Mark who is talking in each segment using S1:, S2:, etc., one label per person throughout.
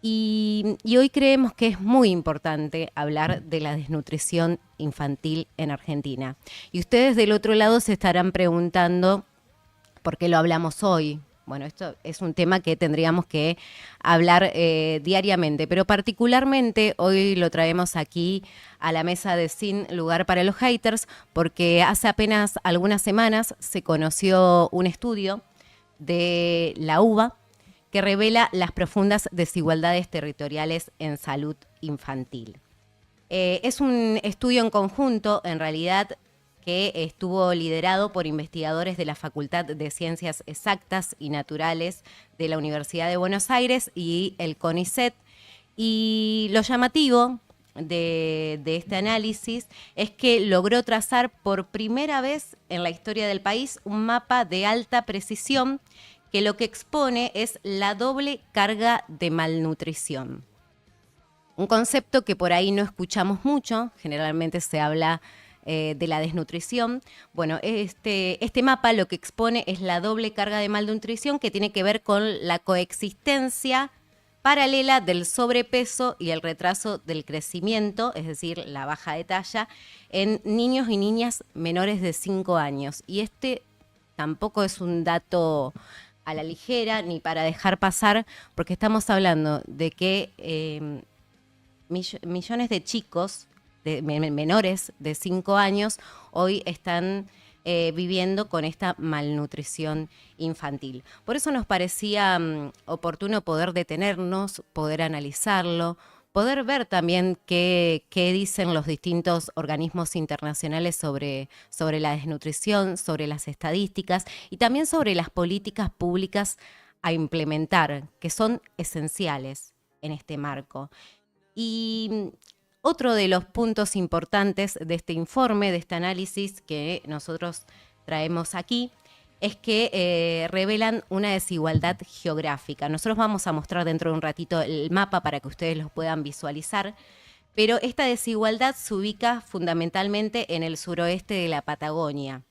S1: Y hoy creemos que es muy importante hablar de la desnutrición infantil en Argentina. Y ustedes del otro lado se estarán preguntando por qué lo hablamos hoy. Bueno, esto es un tema que tendríamos que hablar diariamente, pero particularmente hoy lo traemos aquí a la mesa de Sin Lugar para los Haters, porque hace apenas algunas semanas se conoció un estudio de la UBA que revela las profundas desigualdades territoriales en salud infantil. Es un estudio en conjunto, en realidad, que estuvo liderado por investigadores de la Facultad de Ciencias Exactas y Naturales de la Universidad de Buenos Aires y el CONICET. Y lo llamativo de este análisis es que logró trazar por primera vez en la historia del país un mapa de alta precisión que lo que expone es la doble carga de malnutrición. Un concepto que por ahí no escuchamos mucho, generalmente se habla de la desnutrición. Bueno, este mapa lo que expone es la doble carga de malnutrición que tiene que ver con la coexistencia paralela del sobrepeso y el retraso del crecimiento, es decir, la baja de talla, en niños y niñas menores de 5 años. Y este tampoco es un dato a la ligera ni para dejar pasar, porque estamos hablando de que millones de chicos, menores de 5 años, hoy están viviendo con esta malnutrición infantil. Por eso nos parecía oportuno poder detenernos, poder analizarlo, poder ver también qué dicen los distintos organismos internacionales sobre la desnutrición, sobre las estadísticas y también sobre las políticas públicas a implementar, que son esenciales en este marco. Y otro de los puntos importantes de este informe, de este análisis que nosotros traemos aquí, es que revelan una desigualdad geográfica. Nosotros vamos a mostrar dentro de un ratito el mapa para que ustedes lo puedan visualizar, pero esta desigualdad se ubica fundamentalmente en el suroeste de la Patagonia,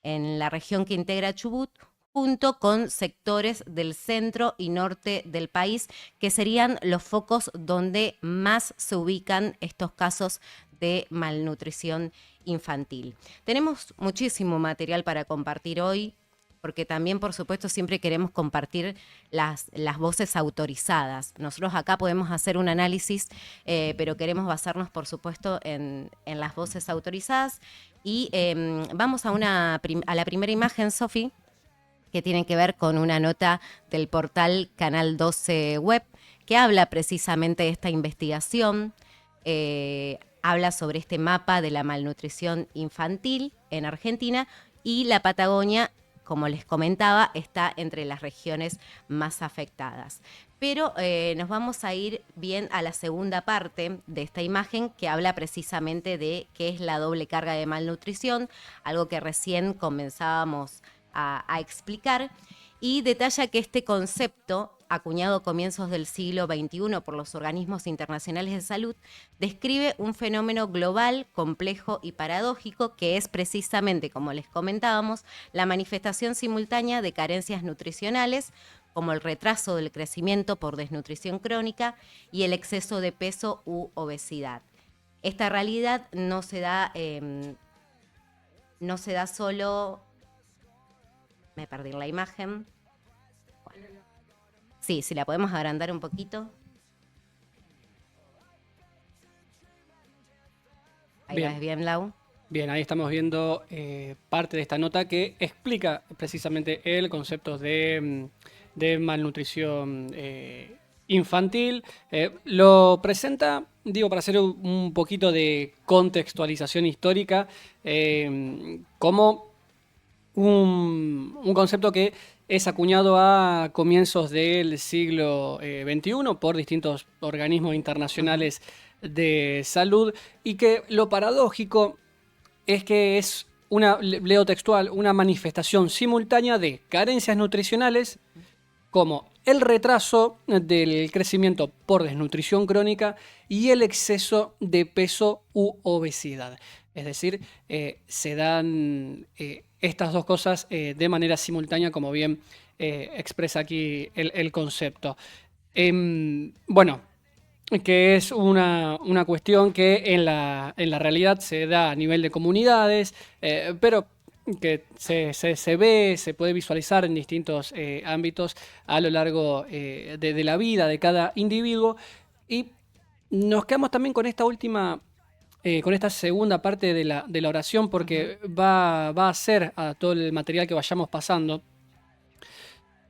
S1: en la región que integra Chubut, junto con sectores del centro y norte del país, que serían los focos donde más se ubican estos casos de malnutrición infantil. Tenemos muchísimo material para compartir hoy, porque también, por supuesto, siempre queremos compartir las voces autorizadas. Nosotros acá podemos hacer un análisis, pero queremos basarnos, por supuesto, en las voces autorizadas. Y vamos a la primera imagen, Sofi, que tienen que ver con una nota del portal Canal 12 Web, que habla precisamente de esta investigación, habla sobre este mapa de la malnutrición infantil en Argentina, y la Patagonia, como les comentaba, está entre las regiones más afectadas. Pero nos vamos a ir bien a la segunda parte de esta imagen, que habla precisamente de qué es la doble carga de malnutrición, algo que recién comenzábamos a explicar, y detalla que este concepto, acuñado a comienzos del siglo XXI por los organismos internacionales de salud, describe un fenómeno global, complejo y paradójico, que es precisamente, como les comentábamos, la manifestación simultánea de carencias nutricionales, como el retraso del crecimiento por desnutrición crónica y el exceso de peso u obesidad. Esta realidad no se da solo. Me perdí la imagen. Bueno. Sí, si la podemos agrandar un poquito. Ahí la
S2: Bien,
S1: ves bien, Lau.
S2: bien, ahí estamos viendo parte de esta nota que explica precisamente el concepto de malnutrición infantil. Lo presenta, digo, para hacer un poquito de contextualización histórica, como un concepto que es acuñado a comienzos del siglo XXI por distintos organismos internacionales de salud, y que lo paradójico es que es una, leo textual, una manifestación simultánea de carencias nutricionales, como el retraso del crecimiento por desnutrición crónica y el exceso de peso u obesidad. Es decir, se dan estas dos cosas de manera simultánea, como bien expresa aquí el concepto. Bueno, que es una cuestión que en la realidad se da a nivel de comunidades, pero que se ve, se puede visualizar en distintos ámbitos a lo largo de la vida de cada individuo. Y nos quedamos también con esta última, con esta segunda parte de la oración, porque va a ser a todo el material que vayamos pasando.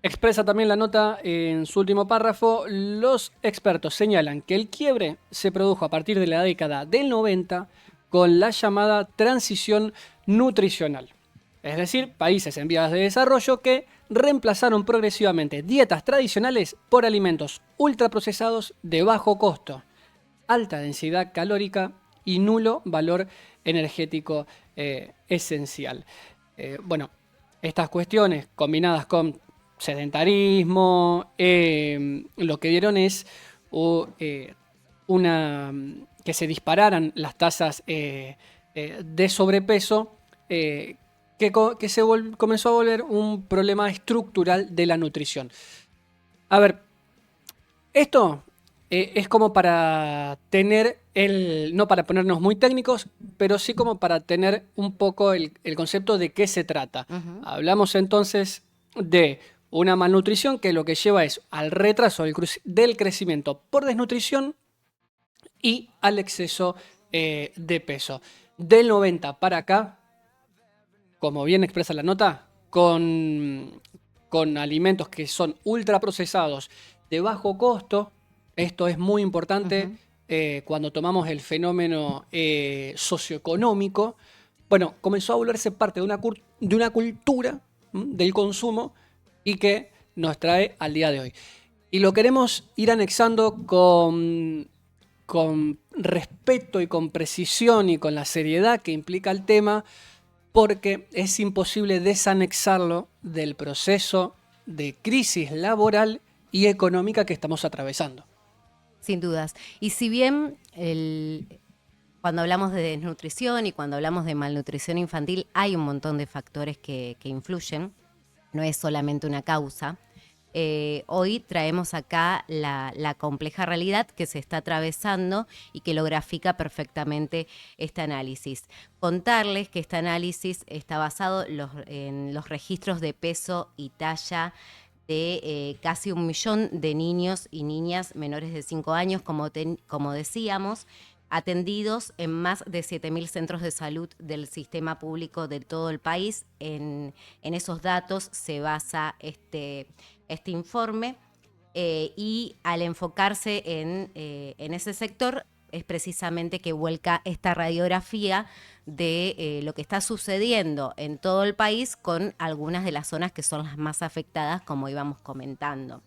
S2: Expresa también la nota en su último párrafo, los expertos señalan que el quiebre se produjo a partir de la década del 90 con la llamada transición nutricional. Es decir, países en vías de desarrollo que reemplazaron progresivamente dietas tradicionales por alimentos ultraprocesados de bajo costo, alta densidad calórica y nulo valor energético esencial. Bueno, estas cuestiones combinadas con sedentarismo, lo que dieron es que se dispararan las tasas de sobrepeso, que comenzó a volver un problema estructural de la nutrición. A ver, esto es como para tener no para ponernos muy técnicos, pero sí como para tener un poco el concepto de qué se trata. Hablamos entonces de una malnutrición que lo que lleva es al retraso del crecimiento por desnutrición y al exceso de peso. Del 90 para acá, como bien expresa la nota, con alimentos que son ultraprocesados de bajo costo. Esto es muy importante cuando tomamos el fenómeno socioeconómico. Bueno, comenzó a volverse parte de una cultura del consumo y que nos trae al día de hoy. Y lo queremos ir anexando con respeto y con precisión y con la seriedad que implica el tema, porque es imposible desanexarlo del proceso de crisis laboral y económica que estamos atravesando.
S1: Sin dudas. Y si bien cuando hablamos de desnutrición y cuando hablamos de malnutrición infantil hay un montón de factores que influyen, no es solamente una causa. Hoy traemos acá la compleja realidad que se está atravesando y que lo grafica perfectamente este análisis. Contarles que este análisis está basado en los registros de peso y talla de casi 1 millón de niños y niñas menores de 5 años, como decíamos, atendidos en más de 7.000 centros de salud del sistema público de todo el país. En esos datos se basa este informe y al enfocarse en ese sector es precisamente que vuelca esta radiografía de lo que está sucediendo en todo el país con algunas de las zonas que son las más afectadas, como íbamos comentando.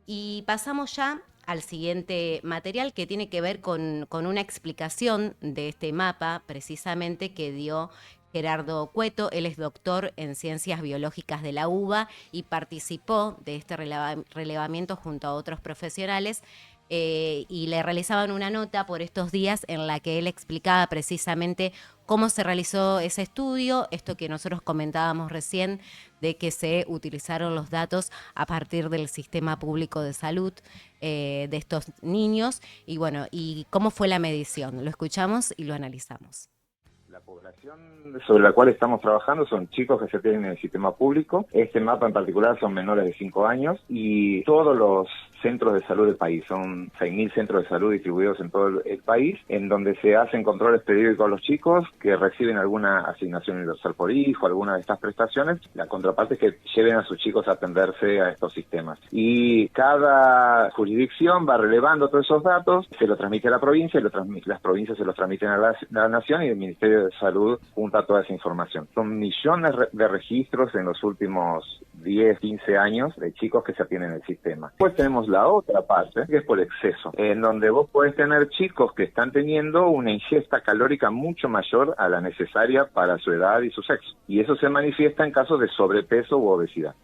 S1: Y pasamos ya al siguiente material que tiene que ver con una explicación de este mapa precisamente que dio Gerardo Cueto. Él es doctor en Ciencias Biológicas de la UBA y participó de este relevamiento junto a otros profesionales y le realizaban una nota por estos días en la que él explicaba precisamente cómo se realizó ese estudio, esto que nosotros comentábamos recién, de que se utilizaron los datos a partir del sistema público de salud de estos niños y bueno, y cómo fue la medición. Lo escuchamos y lo analizamos.
S3: La población sobre la cual estamos trabajando son chicos que se tienen en el sistema público. Este mapa en particular son menores de 5 años y todos los centros de salud del país. Son 6.000 centros de salud distribuidos en todo el país, en donde se hacen controles periódicos a los chicos que reciben alguna asignación universal por hijo, alguna de estas prestaciones. La contraparte es que lleven a sus chicos a atenderse a estos sistemas. Y cada jurisdicción va relevando todos esos datos, se lo transmite a la provincia, y las provincias se los transmiten a la nación y el Ministerio de Salud junta toda esa información. Son millones de registros en los últimos 10, 15 años de chicos que se atienden en el sistema. Después tenemos la otra parte, que es por exceso, en donde vos podés tener chicos que están teniendo una ingesta calórica mucho mayor a la necesaria para su edad y su sexo. Y eso se manifiesta en casos de sobrepeso u obesidad.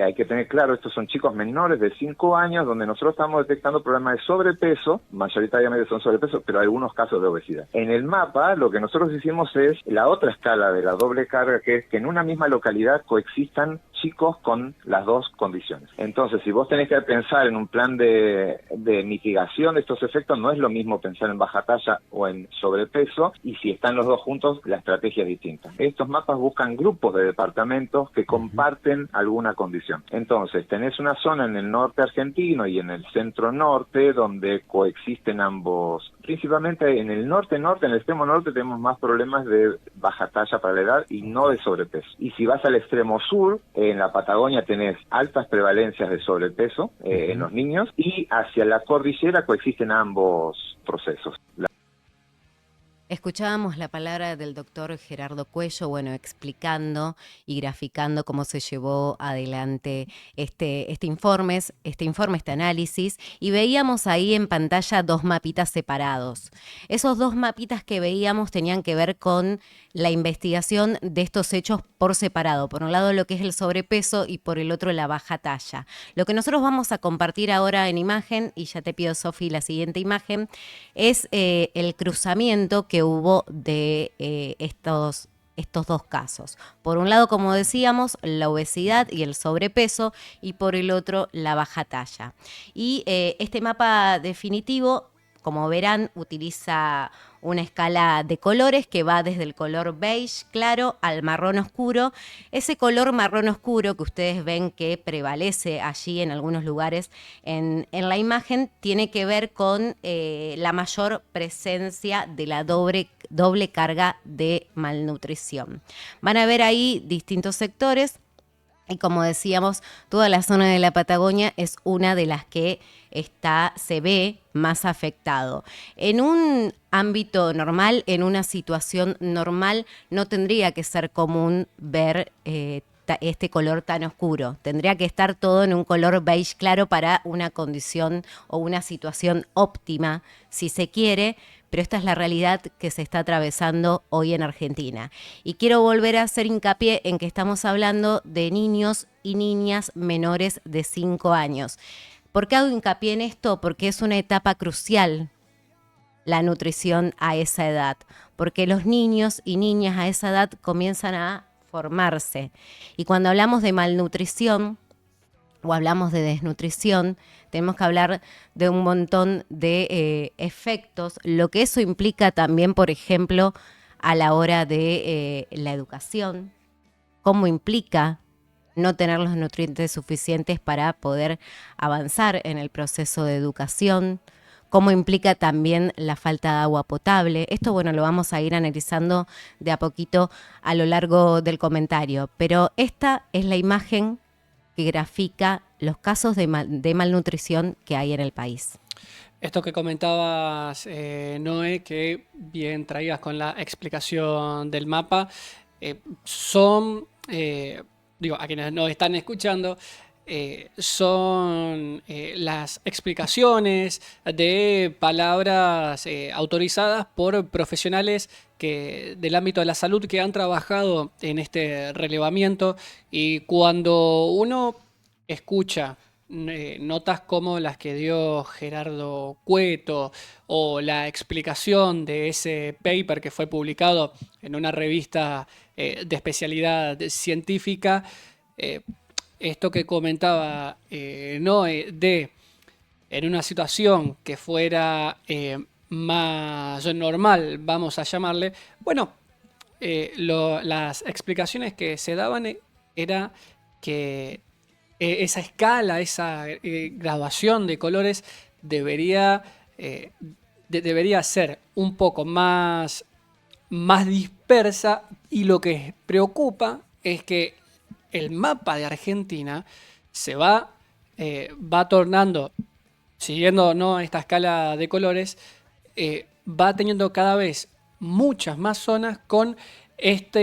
S3: Hay que tener claro, estos son chicos menores de 5 años, donde nosotros estamos detectando problemas de sobrepeso, mayoritariamente son sobrepeso, pero algunos casos de obesidad. En el mapa, lo que nosotros hicimos es la otra escala de la doble carga, que es que en una misma localidad coexistan chicos específicos con las dos condiciones. Entonces, si vos tenés que pensar en un plan de mitigación de estos efectos, no es lo mismo pensar en baja talla o en sobrepeso, y si están los dos juntos, la estrategia es distinta. Estos mapas buscan grupos de departamentos que comparten alguna condición. Entonces, tenés una zona en el norte argentino y en el centro norte donde coexisten ambos. Principalmente en el norte, en el extremo norte tenemos más problemas de baja talla para la edad y no de sobrepeso. Y si vas al extremo sur, en la Patagonia tenés altas prevalencias de sobrepeso en los niños, y hacia la cordillera coexisten ambos procesos.
S1: Escuchábamos la palabra del doctor Gerardo Cuello, bueno, explicando y graficando cómo se llevó adelante este informe, este análisis, y veíamos ahí en pantalla dos mapitas separados. Esos dos mapitas que veíamos tenían que ver con la investigación de estos hechos por separado. Por un lado lo que es el sobrepeso y por el otro la baja talla. Lo que nosotros vamos a compartir ahora en imagen, y ya te pido, Sofi, la siguiente imagen, es el cruzamiento que hubo de estos dos casos. Por un lado, como decíamos, la obesidad y el sobrepeso, y por el otro, la baja talla. Y este mapa definitivo, como verán, utiliza una escala de colores que va desde el color beige claro al marrón oscuro. Ese color marrón oscuro que ustedes ven que prevalece allí en algunos lugares en la imagen tiene que ver con la mayor presencia de la doble carga de malnutrición. Van a ver ahí distintos sectores. Y como decíamos, toda la zona de la Patagonia es una de las que se ve más afectado. En un ámbito normal, en una situación normal, no tendría que ser común ver este color tan oscuro. Tendría que estar todo en un color beige claro para una condición o una situación óptima, si se quiere, pero esta es la realidad que se está atravesando hoy en Argentina. Y quiero volver a hacer hincapié en que estamos hablando de niños y niñas menores de 5 años. ¿Por qué hago hincapié en esto? Porque es una etapa crucial la nutrición a esa edad, porque los niños y niñas a esa edad comienzan a formarse. Y cuando hablamos de malnutrición o hablamos de desnutrición, tenemos que hablar de un montón de efectos, lo que eso implica también, por ejemplo, a la hora de la educación, cómo implica no tener los nutrientes suficientes para poder avanzar en el proceso de educación, cómo implica también la falta de agua potable. Esto, bueno, lo vamos a ir analizando de a poquito a lo largo del comentario, pero esta es la imagen que grafica los casos de malnutrición que hay en el país.
S2: Esto que comentabas, Noé, que bien traías con la explicación del mapa, son, a quienes nos están escuchando, son las explicaciones de palabras autorizadas por profesionales del ámbito de la salud que han trabajado en este relevamiento, y cuando uno escucha notas como las que dio Gerardo Cueto o la explicación de ese paper que fue publicado en una revista de especialidad científica, esto que comentaba Noé, en una situación que fuera más normal, vamos a llamarle, bueno, las explicaciones que se daban era que esa escala, esa graduación de colores debería ser un poco más dispersa, y lo que preocupa es que el mapa de Argentina se va tornando, siguiendo esta escala de colores, va teniendo cada vez muchas más zonas con esto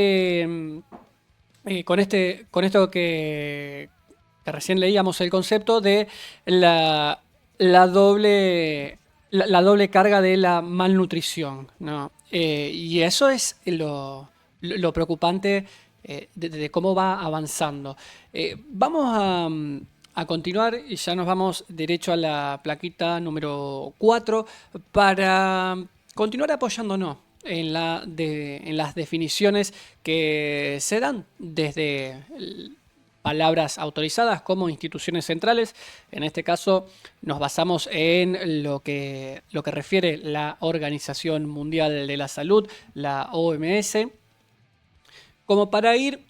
S2: que recién leíamos, el concepto de la doble carga de la malnutrición, ¿no? Y eso es lo preocupante de cómo va avanzando. Vamos a continuar y ya nos vamos derecho a la plaquita número 4 para continuar apoyándonos en las definiciones que se dan desde palabras autorizadas como instituciones centrales. En este caso nos basamos en lo que refiere la Organización Mundial de la Salud, la OMS, como para ir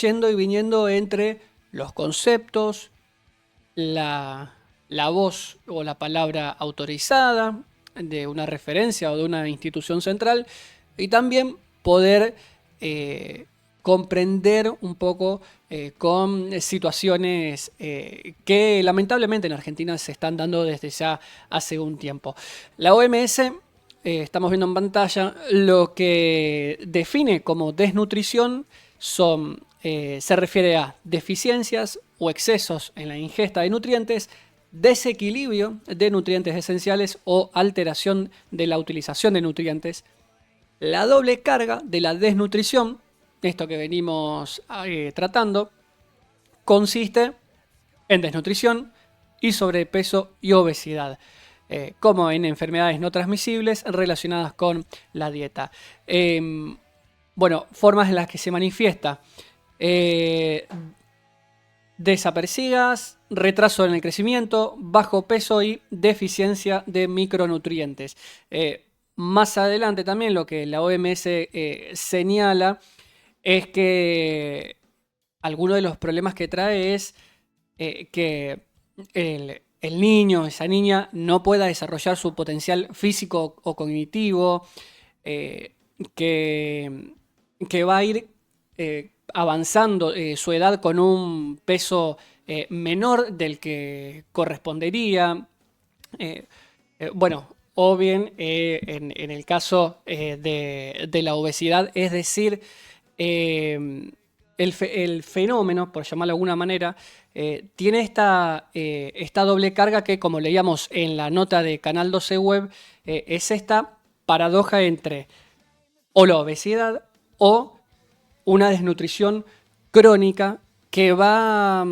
S2: yendo y viniendo entre los conceptos, la voz o la palabra autorizada de una referencia o de una institución central, y también poder comprender un poco con situaciones que lamentablemente en Argentina se están dando desde ya hace un tiempo. La OMS, estamos viendo en pantalla, lo que define como desnutrición se refiere a deficiencias o excesos en la ingesta de nutrientes, desequilibrio de nutrientes esenciales o alteración de la utilización de nutrientes. La doble carga de la desnutrición, esto que venimos tratando, consiste en desnutrición y sobrepeso y obesidad, como en enfermedades no transmisibles relacionadas con la dieta. Bueno, formas en las que se manifiesta: desapercibidas, retraso en el crecimiento, bajo peso y deficiencia de micronutrientes. Más adelante también lo que la OMS señala es que alguno de los problemas que trae es que el niño, esa niña, no pueda desarrollar su potencial físico o cognitivo, que va a ir avanzando su edad con un peso menor del que correspondería. Bueno, o bien en el caso de la obesidad, es decir, el fenómeno, por llamarlo de alguna manera, tiene esta doble carga que, como leíamos en la nota de Canal 12 Web, es esta paradoja entre o la obesidad o una desnutrición crónica que va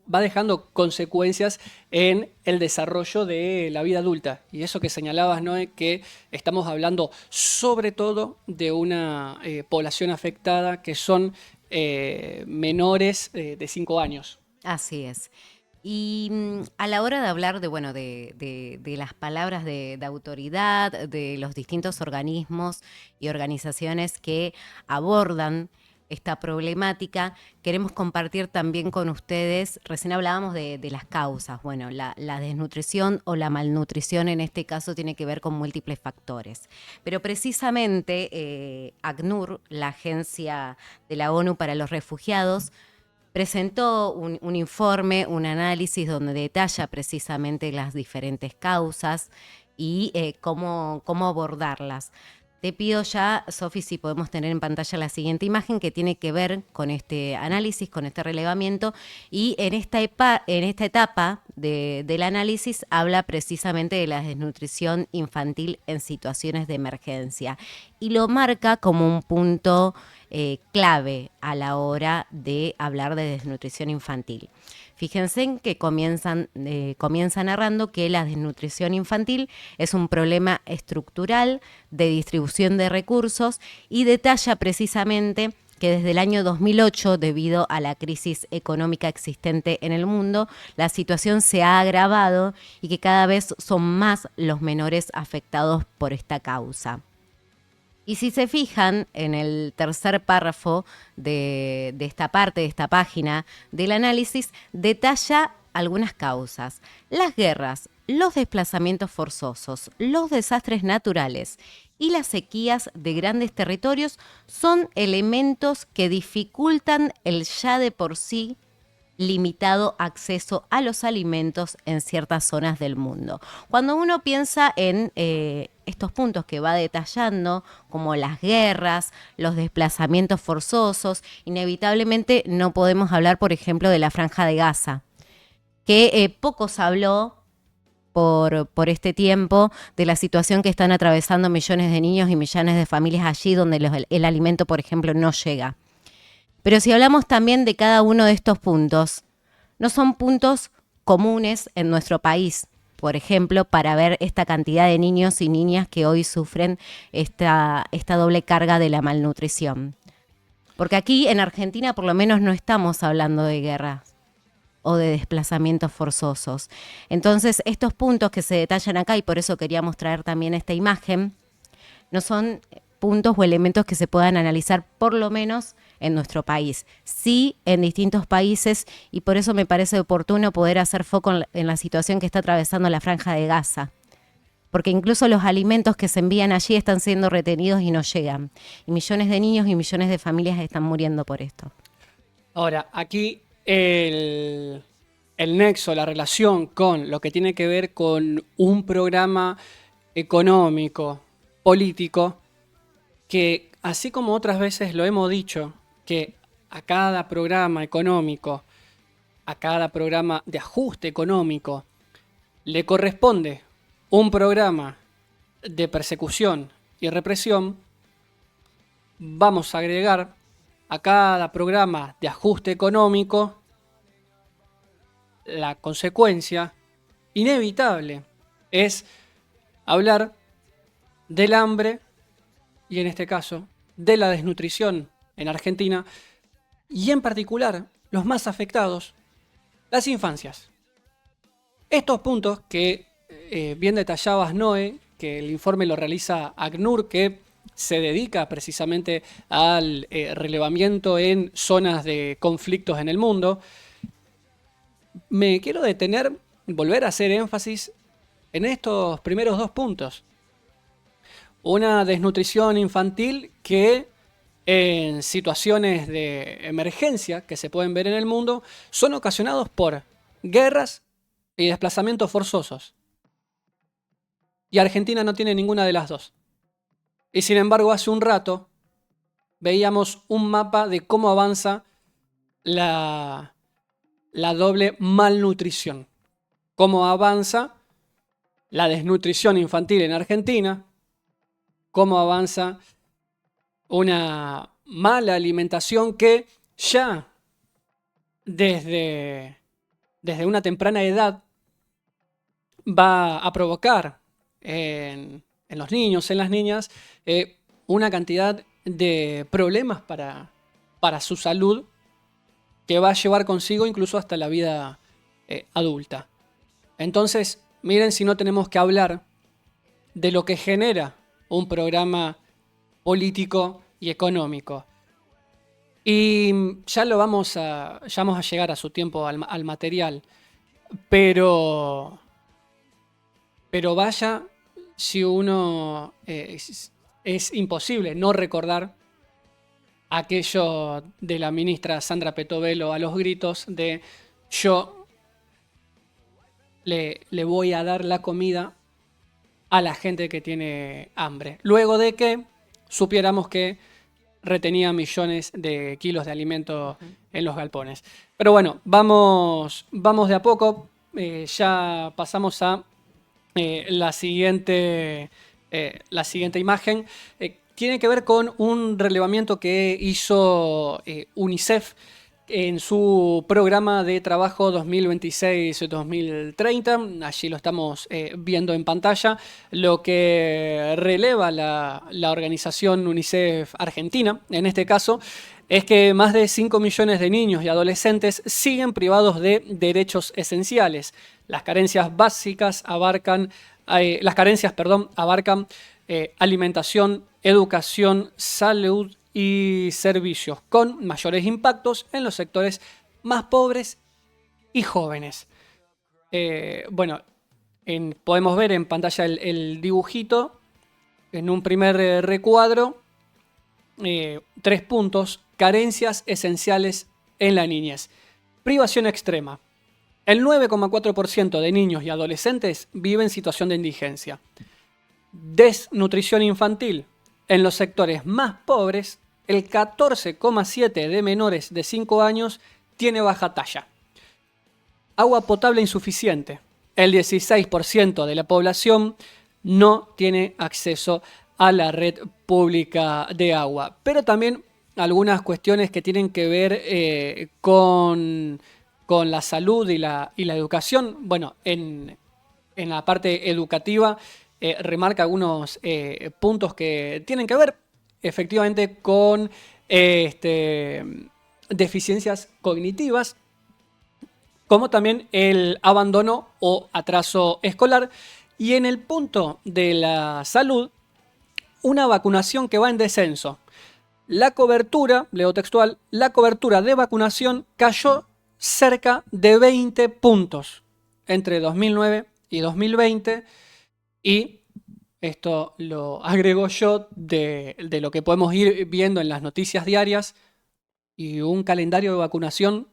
S2: dejando consecuencias en el desarrollo de la vida adulta. Y eso que señalabas, Noé, que estamos hablando sobre todo de una población afectada que son menores de 5 años.
S1: Así es. Y a la hora de hablar de las palabras de autoridad, de los distintos organismos y organizaciones que abordan esta problemática, queremos compartir también con ustedes, recién hablábamos de las causas. Bueno, la desnutrición o la malnutrición en este caso tiene que ver con múltiples factores. Pero precisamente ACNUR, la Agencia de la ONU para los Refugiados, presentó un informe, un análisis donde detalla precisamente las diferentes causas y cómo abordarlas. Te pido ya, Sofi, si podemos tener en pantalla la siguiente imagen que tiene que ver con este análisis, con este relevamiento, y en esta etapa del análisis habla precisamente de la desnutrición infantil en situaciones de emergencia y lo marca como un punto clave a la hora de hablar de desnutrición infantil. Fíjense en que comienza narrando que la desnutrición infantil es un problema estructural de distribución de recursos y detalla precisamente que desde el año 2008, debido a la crisis económica existente en el mundo, la situación se ha agravado y que cada vez son más los menores afectados por esta causa. Y si se fijan en el tercer párrafo de esta parte, de esta página del análisis, detalla algunas causas: las guerras, los desplazamientos forzosos, los desastres naturales y las sequías de grandes territorios son elementos que dificultan el ya de por sí limitado acceso a los alimentos en ciertas zonas del mundo. Cuando uno piensa en estos puntos que va detallando, como las guerras, los desplazamientos forzosos, inevitablemente no podemos hablar, por ejemplo, de la Franja de Gaza, que poco se habló por este tiempo de la situación que están atravesando millones de niños y millones de familias allí donde el alimento, por ejemplo, no llega. Pero si hablamos también de cada uno de estos puntos, no son puntos comunes en nuestro país, por ejemplo, para ver esta cantidad de niños y niñas que hoy sufren esta doble carga de la malnutrición. Porque aquí en Argentina por lo menos no estamos hablando de guerras o de desplazamientos forzosos. Entonces, estos puntos que se detallan acá, y por eso queríamos traer también esta imagen, no son puntos o elementos que se puedan analizar por lo menos en nuestro país. Sí, en distintos países, y por eso me parece oportuno poder hacer foco en la situación que está atravesando la Franja de Gaza. Porque incluso los alimentos que se envían allí están siendo retenidos y no llegan. Y millones de niños y millones de familias están muriendo por esto.
S2: Ahora, aquí el nexo, la relación con lo que tiene que ver con un programa económico, político, que así como otras veces lo hemos dicho, que a cada programa económico, a cada programa de ajuste económico, le corresponde un programa de persecución y represión, vamos a agregar a cada programa de ajuste económico la consecuencia inevitable es hablar del hambre y en este caso de la desnutrición en Argentina y en particular los más afectados, las infancias. Estos puntos que bien detallabas, Noé, que el informe lo realiza ACNUR, que se dedica precisamente al relevamiento en zonas de conflictos en el mundo, me quiero detener, volver a hacer énfasis en estos primeros dos puntos. Una desnutrición infantil que en situaciones de emergencia que se pueden ver en el mundo son ocasionados por guerras y desplazamientos forzosos. Y Argentina no tiene ninguna de las dos. Y sin embargo, hace un rato veíamos un mapa de cómo avanza la doble malnutrición. Cómo avanza la desnutrición infantil en Argentina, cómo avanza una mala alimentación que ya desde una temprana edad va a provocar en los niños, en las niñas, una cantidad de problemas para su salud que va a llevar consigo incluso hasta la vida adulta. Entonces, miren si no tenemos que hablar de lo que genera un programa político y económico. Y ya vamos a llegar a su tiempo al material, pero vaya si uno es imposible no recordar aquello de la ministra Sandra Petovelo a los gritos de yo le voy a dar la comida a la gente que tiene hambre. Luego de que supiéramos que retenía millones de kilos de alimento en los galpones. Pero bueno, vamos de a poco. Ya pasamos a la siguiente imagen. Tiene que ver con un relevamiento que hizo UNICEF en su programa de trabajo 2026-2030. Allí lo estamos viendo en pantalla. Lo que releva la organización UNICEF Argentina, en este caso, es que más de 5 millones de niños y adolescentes siguen privados de derechos esenciales. Las carencias básicas abarcan alimentación, educación, salud y servicios, con mayores impactos en los sectores más pobres y jóvenes. Podemos ver en pantalla el dibujito, en un primer recuadro, 3 puntos: carencias esenciales en la niñez. Privación extrema. El 9,4% de niños y adolescentes vive en situación de indigencia. Desnutrición infantil. En los sectores más pobres, el 14,7% de menores de 5 años tiene baja talla. Agua potable insuficiente. El 16% de la población no tiene acceso a la red pública de agua. Pero también algunas cuestiones que tienen que ver con la salud y la educación. Bueno, en la parte educativa remarca algunos puntos que tienen que ver efectivamente con deficiencias cognitivas, como también el abandono o atraso escolar. Y en el punto de la salud, una vacunación que va en descenso. La cobertura, leo textual, la cobertura de vacunación cayó cerca de 20 puntos entre 2009 y 2020, y esto lo agrego yo de lo que podemos ir viendo en las noticias diarias, y un calendario de vacunación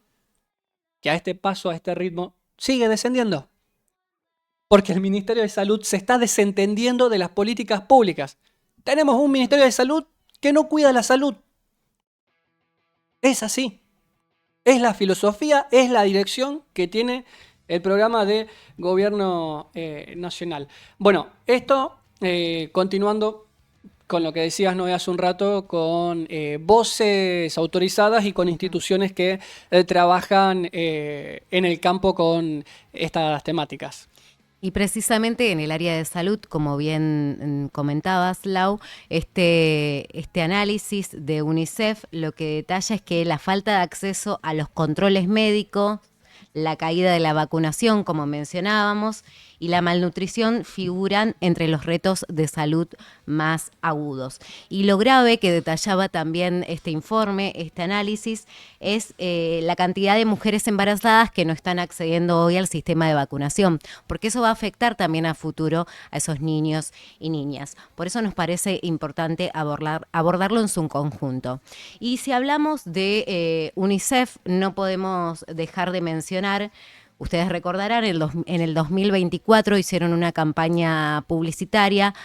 S2: que a este paso, a este ritmo, sigue descendiendo. Porque el Ministerio de Salud se está desentendiendo de las políticas públicas. Tenemos un Ministerio de Salud que no cuida la salud. Es así. Es la filosofía, es la dirección que tiene el programa de gobierno nacional. Bueno, esto continuando con lo que decías, Noé, hace un rato, con voces autorizadas y con instituciones que trabajan en el campo con estas temáticas.
S1: Y precisamente en el área de salud, como bien comentabas, Lau, este análisis de UNICEF lo que detalla es que la falta de acceso a los controles médicos, la caída de la vacunación, como mencionábamos, y la malnutrición figuran entre los retos de salud más agudos. Y lo grave que detallaba también este informe, este análisis, es la cantidad de mujeres embarazadas que no están accediendo hoy al sistema de vacunación, porque eso va a afectar también a futuro a esos niños y niñas. Por eso nos parece importante abordarlo en su conjunto. Y si hablamos de UNICEF, no podemos dejar de mencionar. Ustedes recordarán, en el 2024 hicieron una campaña publicitaria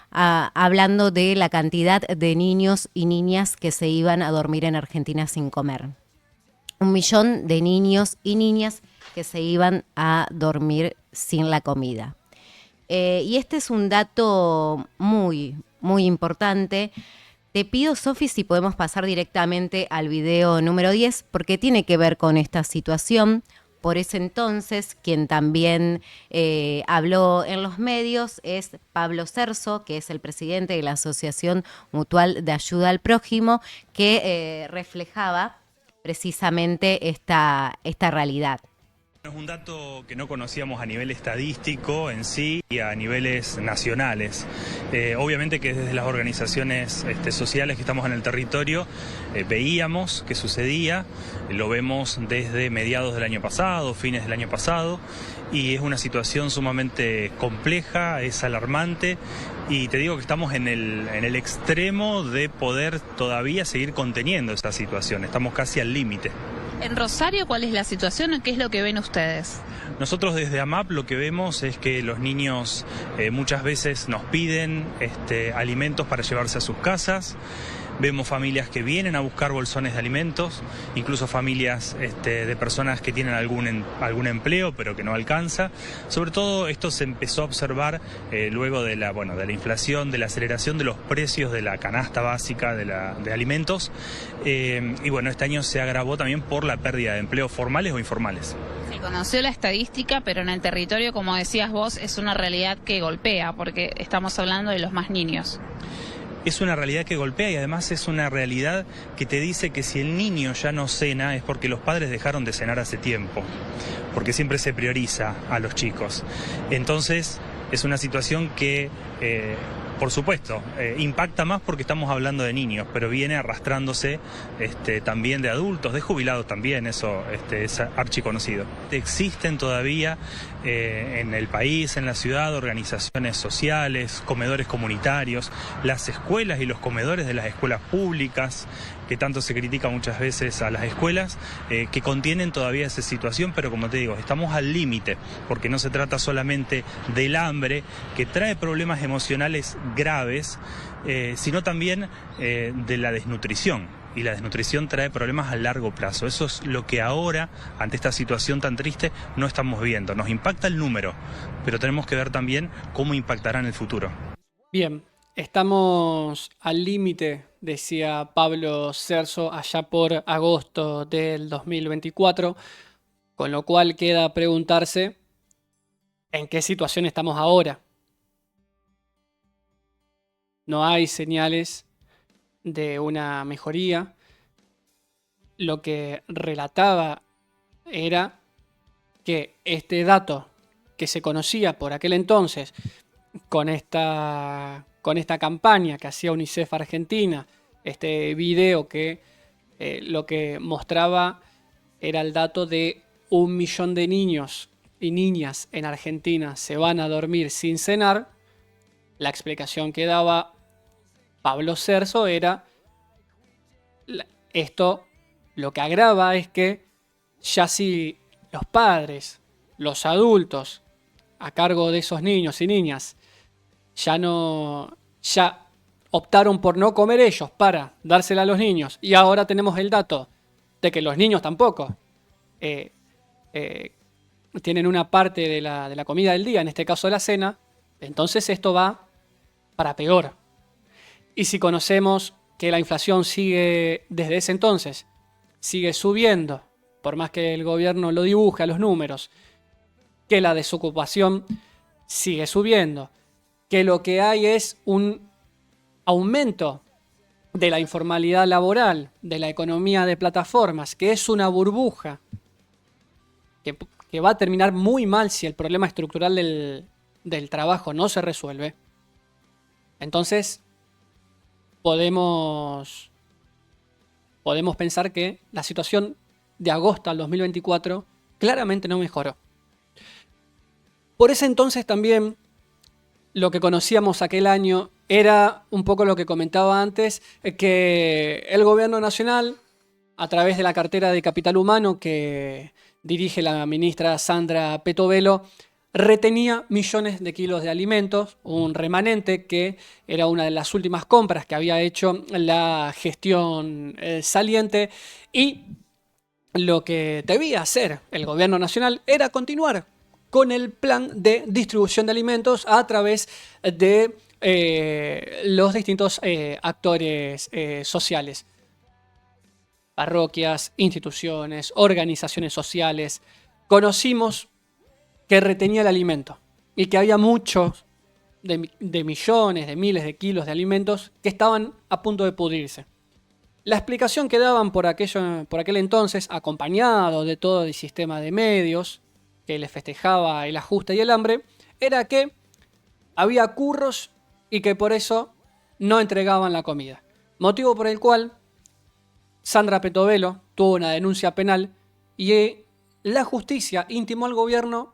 S1: hablando de la cantidad de niños y niñas que se iban a dormir en Argentina sin comer. 1 millón de niños y niñas que se iban a dormir sin la comida. Y este es un dato muy, muy importante. Te pido, Sofi, si podemos pasar directamente al video número 10, porque tiene que ver con esta situación. Por ese entonces, quien también habló en los medios es Pablo Cerzo, que es el presidente de la Asociación Mutual de Ayuda al Prójimo, que reflejaba precisamente esta realidad.
S4: Es un dato que no conocíamos a nivel estadístico en sí y a niveles nacionales. Obviamente que desde las organizaciones sociales que estamos en el territorio veíamos que sucedía, lo vemos desde mediados del año pasado, fines del año pasado, y es una situación sumamente compleja, es alarmante, y te digo que estamos en el extremo de poder todavía seguir conteniendo esta situación, estamos casi al límite.
S5: En Rosario, ¿cuál es la situación? ¿Qué es lo que ven ustedes?
S4: Nosotros desde AMAP lo que vemos es que los niños muchas veces nos piden alimentos para llevarse a sus casas. Vemos familias que vienen a buscar bolsones de alimentos, incluso familias de personas que tienen algún empleo pero que no alcanza. Sobre todo esto se empezó a observar luego de la inflación, de la aceleración de los precios de la canasta básica de alimentos. Y bueno, este año se agravó también por la pérdida de empleos formales o informales.
S5: Se conoció la estadística, pero en el territorio, como decías vos, es una realidad que golpea, porque estamos hablando de los más niños.
S4: Es una realidad que golpea y además es una realidad que te dice que si el niño ya no cena es porque los padres dejaron de cenar hace tiempo, porque siempre se prioriza a los chicos. Entonces es una situación que, por supuesto, impacta más porque estamos hablando de niños, pero viene arrastrándose también de adultos, de jubilados también, eso es archiconocido. Existen todavía en el país, en la ciudad, organizaciones sociales, comedores comunitarios, las escuelas y los comedores de las escuelas públicas, que tanto se critica muchas veces a las escuelas, que contienen todavía esa situación, pero como te digo, estamos al límite, porque no se trata solamente del hambre, que trae problemas emocionales graves, sino también de la desnutrición. Y la desnutrición trae problemas a largo plazo. Eso es lo que ahora, ante esta situación tan triste, no estamos viendo. Nos impacta el número, pero tenemos que ver también cómo impactará en el futuro.
S2: Bien, estamos al límite, decía Pablo Cerzo allá por agosto del 2024, con lo cual queda preguntarse en qué situación estamos ahora. No hay señales de una mejoría, lo que relataba era que este dato que se conocía por aquel entonces con esta campaña que hacía UNICEF Argentina, este video que lo que mostraba era el dato de 1 millón de niños y niñas en Argentina se van a dormir sin cenar, la explicación que daba Pablo Cerzo era esto lo que agrava es que ya si los padres, los adultos a cargo de esos niños y niñas ya optaron por no comer ellos para dársela a los niños y ahora tenemos el dato de que los niños tampoco tienen una parte de la comida del día, en este caso de la cena, entonces esto va para peor. Y si conocemos que la inflación sigue desde ese entonces, sigue subiendo, por más que el gobierno lo dibuje a los números, que la desocupación sigue subiendo, que lo que hay es un aumento de la informalidad laboral, de la economía de plataformas, que es una burbuja que va a terminar muy mal si el problema estructural del trabajo no se resuelve. Entonces, podemos pensar que la situación de agosto al 2024 claramente no mejoró. Por ese entonces también lo que conocíamos aquel año era un poco lo que comentaba antes, que el gobierno nacional, a través de la cartera de Capital Humano que dirige la ministra Sandra Petovelo, retenía millones de kilos de alimentos, un remanente que era una de las últimas compras que había hecho la gestión saliente, y lo que debía hacer el gobierno nacional era continuar con el plan de distribución de alimentos a través de los distintos actores sociales. Parroquias, instituciones, organizaciones sociales. Conocimos que retenía el alimento y que había muchos de millones, de miles de kilos de alimentos que estaban a punto de pudrirse. La explicación que daban por aquel entonces, acompañado de todo el sistema de medios que les festejaba el ajuste y el hambre, era que había curros y que por eso no entregaban la comida. Motivo por el cual Sandra Petovelo tuvo una denuncia penal y la justicia intimó al gobierno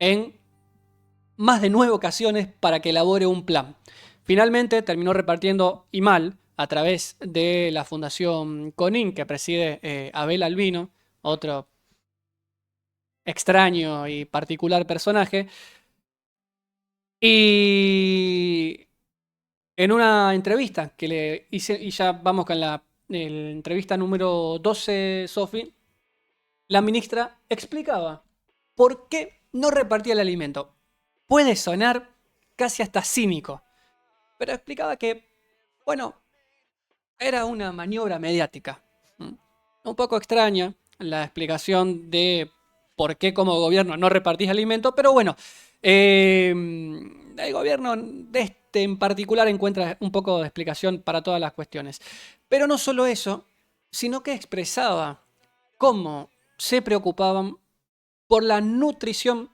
S2: en más de 9 ocasiones para que elabore un plan. Finalmente terminó repartiendo y mal a través de la Fundación CONIN que preside Abel Albino, otro extraño y particular personaje. Y en una entrevista que le hice, y ya vamos con la entrevista número 12, Sofi, la ministra explicaba por qué no repartía el alimento. Puede sonar casi hasta cínico, pero explicaba que, bueno, era una maniobra mediática. Un poco extraña la explicación de por qué como gobierno no repartís alimento, pero bueno, el gobierno de este en particular encuentra un poco de explicación para todas las cuestiones. Pero no solo eso, sino que expresaba cómo se preocupaban por la nutrición,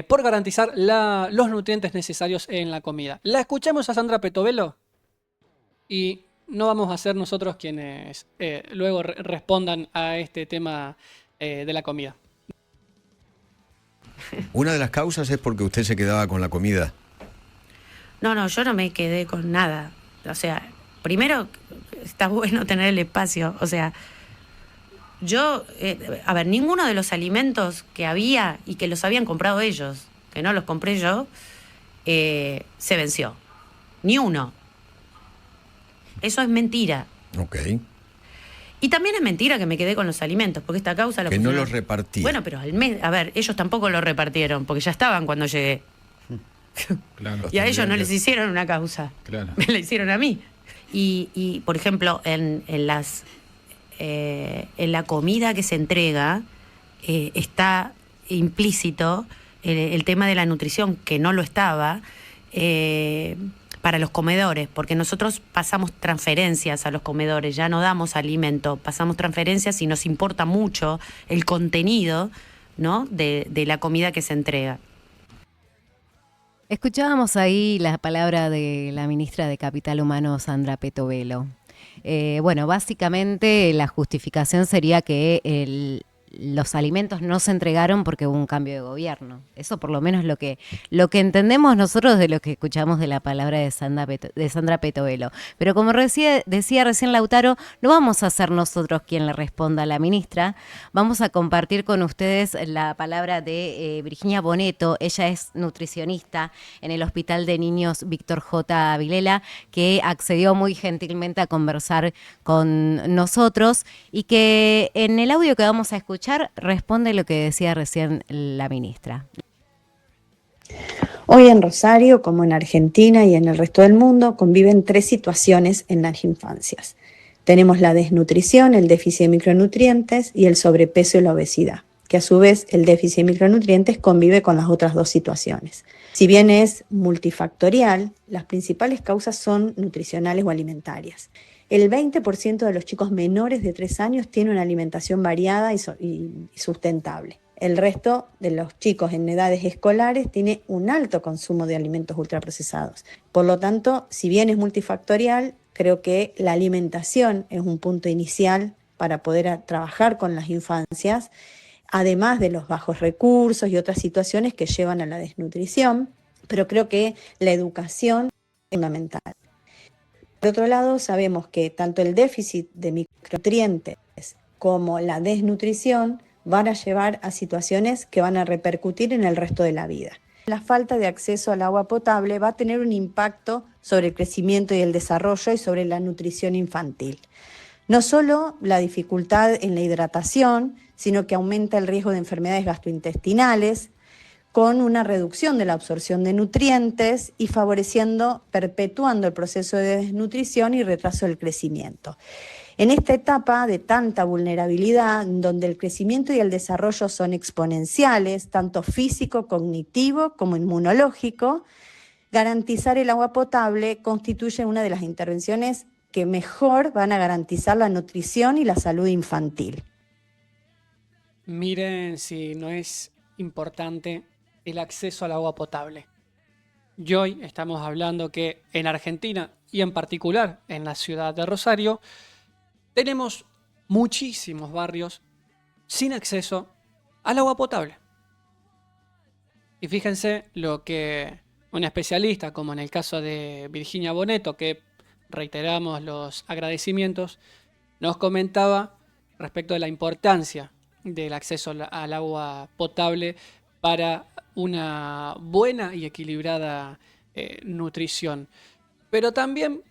S2: por garantizar los nutrientes necesarios en la comida. La escuchamos a Sandra Petovelo y no vamos a ser nosotros quienes luego respondan a este tema de la comida.
S6: Una de las causas es porque usted se quedaba con la comida.
S7: No, yo no me quedé con nada. O sea, primero está bueno tener el espacio. O sea, yo, a ver, ninguno de los alimentos que había y que los habían comprado ellos, que no los compré yo, se venció. Ni uno. Eso es mentira.
S6: Ok.
S7: Y también es mentira que me quedé con los alimentos, porque esta causa la
S6: Que no
S7: pusieron-
S6: los repartía.
S7: Bueno, pero al mes, a ver, ellos tampoco lo repartieron, porque ya estaban cuando llegué.
S8: Claro.
S7: Y a ellos no les hicieron una causa.
S8: Claro.
S7: Me la hicieron a mí. Y por ejemplo, en la comida que se entrega, está implícito el tema de la nutrición, que no lo estaba. para los comedores, porque nosotros pasamos transferencias a los comedores, ya no damos alimento, pasamos transferencias y nos importa mucho el contenido, ¿no?, de la comida que se entrega.
S1: Escuchábamos ahí la palabra de la ministra de Capital Humano, Sandra Petovelo. Bueno, básicamente la justificación sería que los alimentos no se entregaron porque hubo un cambio de gobierno. Eso por lo menos lo que entendemos nosotros de lo que escuchamos de la palabra de Sandra Petovelo. Pero como decía recién Lautaro, no vamos a ser nosotros quien le responda a la ministra. Vamos a compartir con ustedes la palabra de Virginia Boneto. Ella es nutricionista en el Hospital de Niños Víctor J. Vilela, que accedió muy gentilmente a conversar con nosotros y que en el audio que vamos a escuchar responde lo que decía recién la ministra.
S8: Hoy en Rosario, como en Argentina y en el resto del mundo, conviven 3 situaciones en las infancias. Tenemos la desnutrición, el déficit de micronutrientes y el sobrepeso y la obesidad, que a su vez el déficit de micronutrientes convive con las otras 2 situaciones. Si bien es multifactorial, las principales causas son nutricionales o alimentarias. El 20% de los chicos menores de 3 años tiene una alimentación variada y sustentable. El resto de los chicos en edades escolares tiene un alto consumo de alimentos ultraprocesados. Por lo tanto, si bien es multifactorial, creo que la alimentación es un punto inicial para poder trabajar con las infancias, además de los bajos recursos y otras situaciones que llevan a la desnutrición, pero creo que la educación es fundamental. Por otro lado, sabemos que tanto el déficit de micronutrientes como la desnutrición van a llevar a situaciones que van a repercutir en el resto de la vida. La falta de acceso al agua potable va a tener un impacto sobre el crecimiento y el desarrollo y sobre la nutrición infantil. No solo la dificultad en la hidratación, sino que aumenta el riesgo de enfermedades gastrointestinales, con una reducción de la absorción de nutrientes y perpetuando el proceso de desnutrición y retraso del crecimiento. En esta etapa de tanta vulnerabilidad, donde el crecimiento y el desarrollo son exponenciales, tanto físico, cognitivo como inmunológico, garantizar el agua potable constituye una de las intervenciones que mejor van a garantizar la nutrición y la salud infantil.
S2: Miren si no es importante el acceso al agua potable. Y hoy estamos hablando que en Argentina y en particular en la ciudad de Rosario tenemos muchísimos barrios sin acceso al agua potable. Y fíjense lo que un especialista, como en el caso de Virginia Boneto, que reiteramos los agradecimientos, nos comentaba respecto de la importancia del acceso al agua potable para una buena y equilibrada nutrición. Pero también,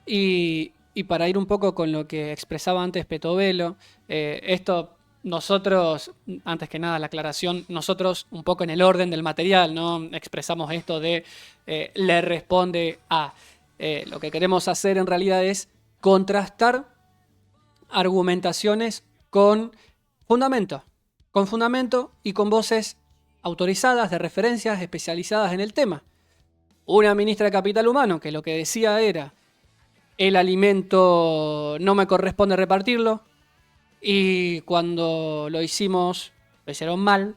S2: y para ir un poco con lo que expresaba antes Petovelo, esto nosotros, antes que nada la aclaración, nosotros un poco en el orden del material, ¿no? Expresamos esto de le responde a. Lo que queremos hacer en realidad es contrastar argumentaciones con fundamento y con voces autorizadas, de referencias especializadas en el tema. Una ministra de Capital Humano que lo que decía era: el alimento no me corresponde repartirlo, y cuando lo hicimos lo hicieron mal,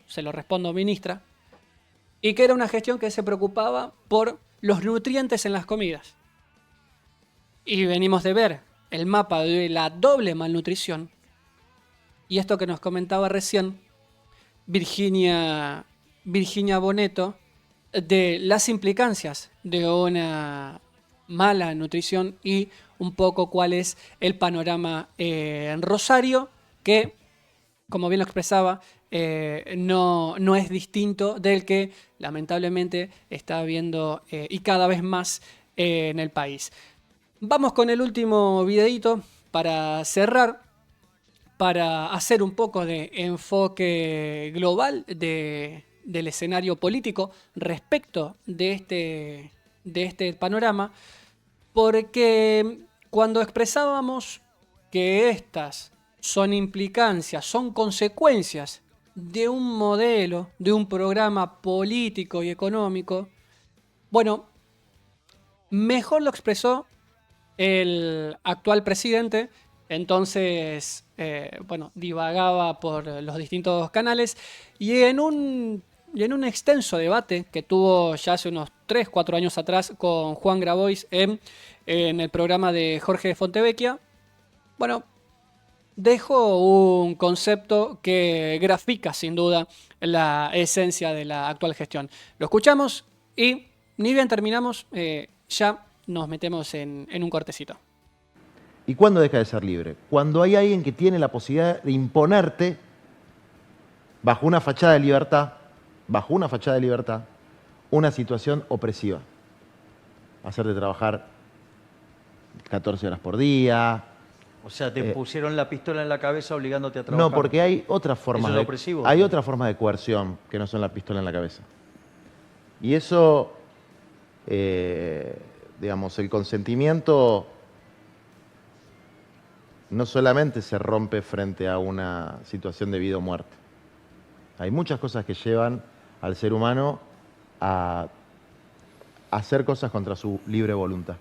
S2: se lo respondo ministra, y que era una gestión que se preocupaba por los nutrientes en las comidas. Y venimos de ver el mapa de la doble malnutrición, y esto que nos comentaba recién Virginia Boneto, de las implicancias de una mala nutrición y un poco cuál es el panorama en Rosario, que, como bien lo expresaba, no es distinto del que lamentablemente está habiendo y cada vez más en el país. Vamos con el último videíto para cerrar, para hacer un poco de enfoque global del escenario político respecto de este panorama, porque cuando expresábamos que estas son implicancias, son consecuencias de un modelo, de un programa político y económico, bueno, mejor lo expresó el actual presidente. Entonces, bueno, divagaba por los distintos canales y en un extenso debate que tuvo ya hace unos 3, 4 años atrás con Juan Grabois en el programa de Jorge Fontevecchia, bueno, dejó un concepto que grafica sin duda la esencia de la actual gestión. Lo escuchamos y ni bien terminamos, ya nos metemos en un cortecito.
S9: ¿Y cuándo deja de ser libre? Cuando hay alguien que tiene la posibilidad de imponerte bajo una fachada de libertad, una situación opresiva. Hacerte trabajar 14 horas por día.
S10: O sea, te pusieron la pistola en la cabeza obligándote a trabajar.
S9: No, porque hay otras formas
S10: ¿Eso es opresivo?
S9: Hay otras formas de coerción que no son la pistola en la cabeza. Y eso, digamos, el consentimiento no solamente se rompe frente a una situación de vida o muerte. Hay muchas cosas que llevan al ser humano a hacer cosas contra su libre voluntad.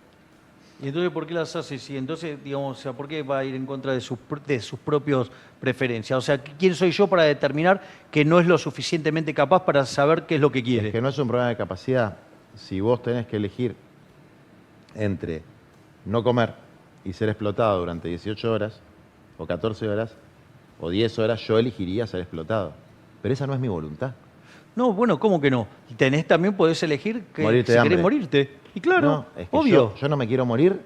S10: ¿Y entonces por qué las hace? Y entonces, digamos, o sea, ¿por qué va a ir en contra de sus propias preferencias? O sea, ¿quién soy yo para determinar que no es lo suficientemente capaz para saber qué es lo que quiere?
S9: Es que no es un problema de capacidad. Si vos tenés que elegir entre no comer y ser explotado durante 18 horas, o 14 horas, o 10 horas, yo elegiría ser explotado. Pero esa no es mi voluntad.
S10: No, bueno, ¿cómo que no? También podés elegir que
S9: Morirte
S10: si
S9: de
S10: querés
S9: hambre.
S10: morirte. Y claro,
S9: No, es que
S10: obvio.
S9: yo no me quiero morir